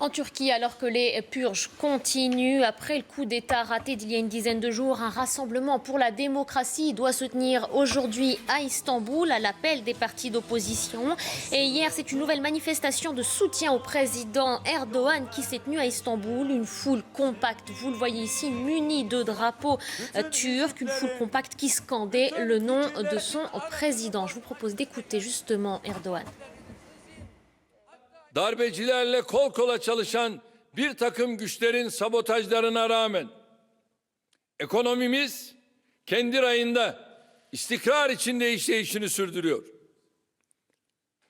En Turquie, alors que les purges continuent, après le coup d'État raté d'il y a une dizaine de jours, un rassemblement pour la démocratie doit se tenir aujourd'hui à Istanbul, à l'appel des partis d'opposition. Et hier, c'est une nouvelle manifestation de soutien au président Erdogan qui s'est tenue à Istanbul. Une foule compacte, vous le voyez ici, munie de drapeaux turcs, une foule compacte qui scandait le nom de son président. Je vous propose d'écouter justement Erdogan. Darbecilerle kol kola çalışan bir takım güçlerin sabotajlarına rağmen ekonomimiz kendi rayında istikrar içinde işleyişini sürdürüyor.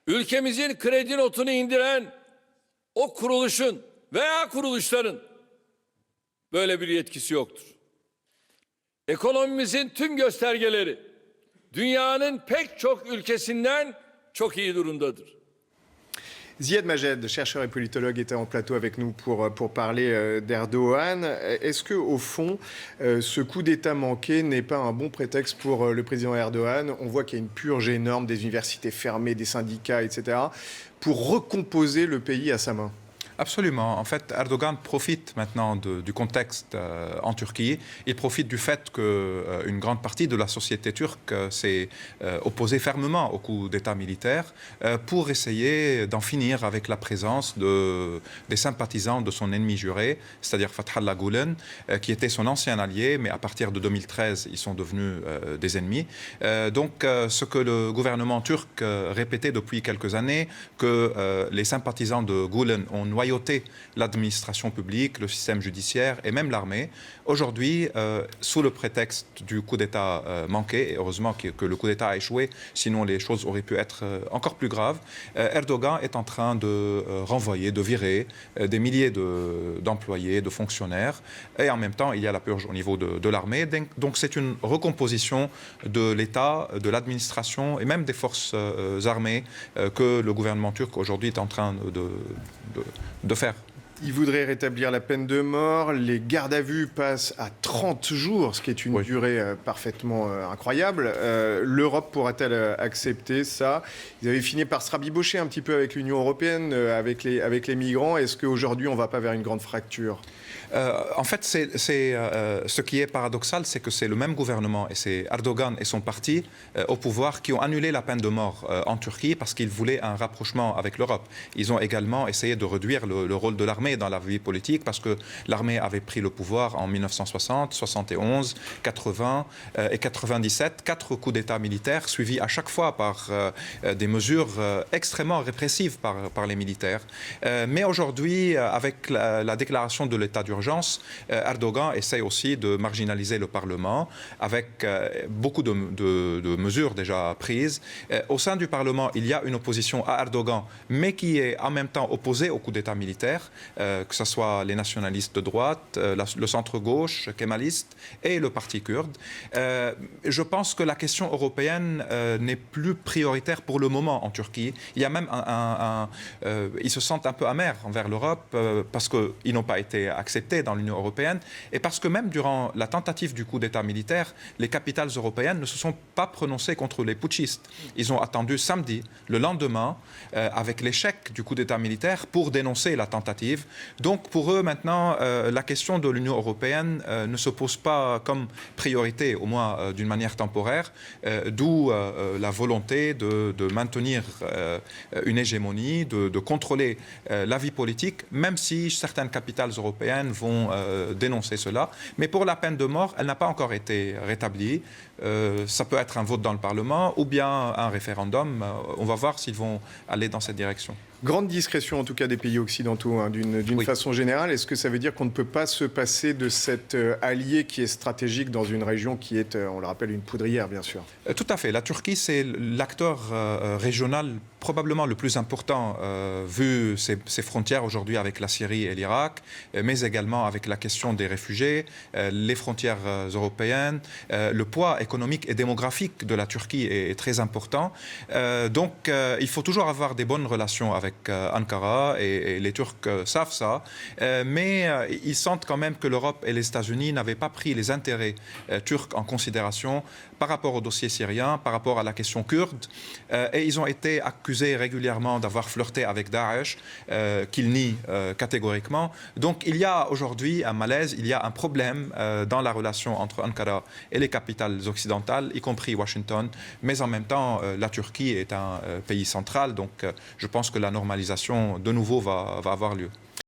Ülkemizin kredi notunu indiren o kuruluşun veya kuruluşların böyle bir yetkisi yoktur. Ekonomimizin tüm göstergeleri dünyanın pek çok ülkesinden çok iyi durumdadır. Ziad Majed, chercheur et politologue, était en plateau avec nous pour parler d'Erdogan. Est-ce que, au fond, ce coup d'État manqué n'est pas un bon prétexte pour le président Erdogan? On voit qu'il y a une purge énorme des universités fermées, des syndicats, etc., pour recomposer le pays à sa main. Absolument. En fait, Erdogan profite maintenant du contexte en Turquie. Il profite du fait qu'une grande partie de la société turque s'est opposée fermement au coup d'État militaire pour essayer d'en finir avec la présence des sympathisants de son ennemi juré, c'est-à-dire Fethullah Gülen, qui était son ancien allié, mais à partir de 2013, ils sont devenus des ennemis. Donc, ce que le gouvernement turc répétait depuis quelques années, que les sympathisants de Gülen ont noyauté l'administration publique, le système judiciaire et même l'armée. Aujourd'hui, sous le prétexte du coup d'État manqué, et heureusement que le coup d'État a échoué, sinon les choses auraient pu être encore plus graves, Erdogan est en train de renvoyer, de virer des milliers d'employés, de fonctionnaires, et en même temps, il y a la purge au niveau de l'armée. Donc c'est une recomposition de l'État, de l'administration et même des forces armées que le gouvernement turc aujourd'hui est en train de faire. Il voudrait rétablir la peine de mort. Les gardes à vue passent à 30 jours, ce qui est une durée parfaitement incroyable. L'Europe pourra-t-elle accepter ça? Ils avaient fini par se rabibocher un petit peu avec l'Union européenne, avec les migrants. Est-ce qu'aujourd'hui, on ne va pas vers une grande fracture? En fait, ce qui est paradoxal, c'est que c'est le même gouvernement et c'est Erdogan et son parti au pouvoir qui ont annulé la peine de mort en Turquie parce qu'ils voulaient un rapprochement avec l'Europe. Ils ont également essayé de réduire le rôle de l'armée dans la vie politique parce que l'armée avait pris le pouvoir en 1960, 71, 80 et 97, 4 coups d'État militaires suivis à chaque fois par des mesures extrêmement répressives par les militaires. Mais aujourd'hui, avec la déclaration de l'état d'urgence, Erdogan essaie aussi de marginaliser le Parlement avec beaucoup de mesures déjà prises. Au sein du Parlement, il y a une opposition à Erdogan, mais qui est en même temps opposée au coup d'État militaire, que ce soit les nationalistes de droite, le centre-gauche, kémaliste et le parti kurde. Je pense que la question européenne n'est plus prioritaire pour le moment en Turquie. Il y a même ils se sentent un peu amers envers l'Europe parce qu'ils n'ont pas été acceptés dans l'Union européenne et parce que même durant la tentative du coup d'État militaire, les capitales européennes ne se sont pas prononcées contre les putschistes. Ils ont attendu samedi, le lendemain, avec l'échec du coup d'État militaire pour dénoncer la tentative. Donc pour eux maintenant, la question de l'Union européenne ne se pose pas comme priorité, au moins d'une manière temporaire, d'où la volonté de maintenir une hégémonie, de contrôler la vie politique, même si certaines capitales européennes vont dénoncer cela. Mais pour la peine de mort, elle n'a pas encore été rétablie. Ça peut être un vote dans le Parlement ou bien un référendum. On va voir s'ils vont aller dans cette direction. Grande discrétion en tout cas des pays occidentaux, hein, d'une façon générale. Est-ce que ça veut dire qu'on ne peut pas se passer de cet allié qui est stratégique dans une région qui est, on le rappelle, une poudrière bien sûr? Tout à fait. La Turquie, c'est l'acteur régional probablement le plus important vu ses frontières aujourd'hui avec la Syrie et l'Irak, mais également avec la question des réfugiés, les frontières européennes. Le poids économique et démographique de la Turquie est très important. Donc il faut toujours avoir des bonnes relations avec Ankara et les Turcs savent ça. Mais ils sentent quand même que l'Europe et les États-Unis n'avaient pas pris les intérêts turcs en considération par rapport au dossier syrien, par rapport à la question kurde. Et ils ont été accusés accusé régulièrement d'avoir flirté avec Daesh, qu'il nie catégoriquement. Donc il y a aujourd'hui un malaise, il y a un problème dans la relation entre Ankara et les capitales occidentales, y compris Washington, mais en même temps, la Turquie est un pays central, donc je pense que la normalisation de nouveau va avoir lieu.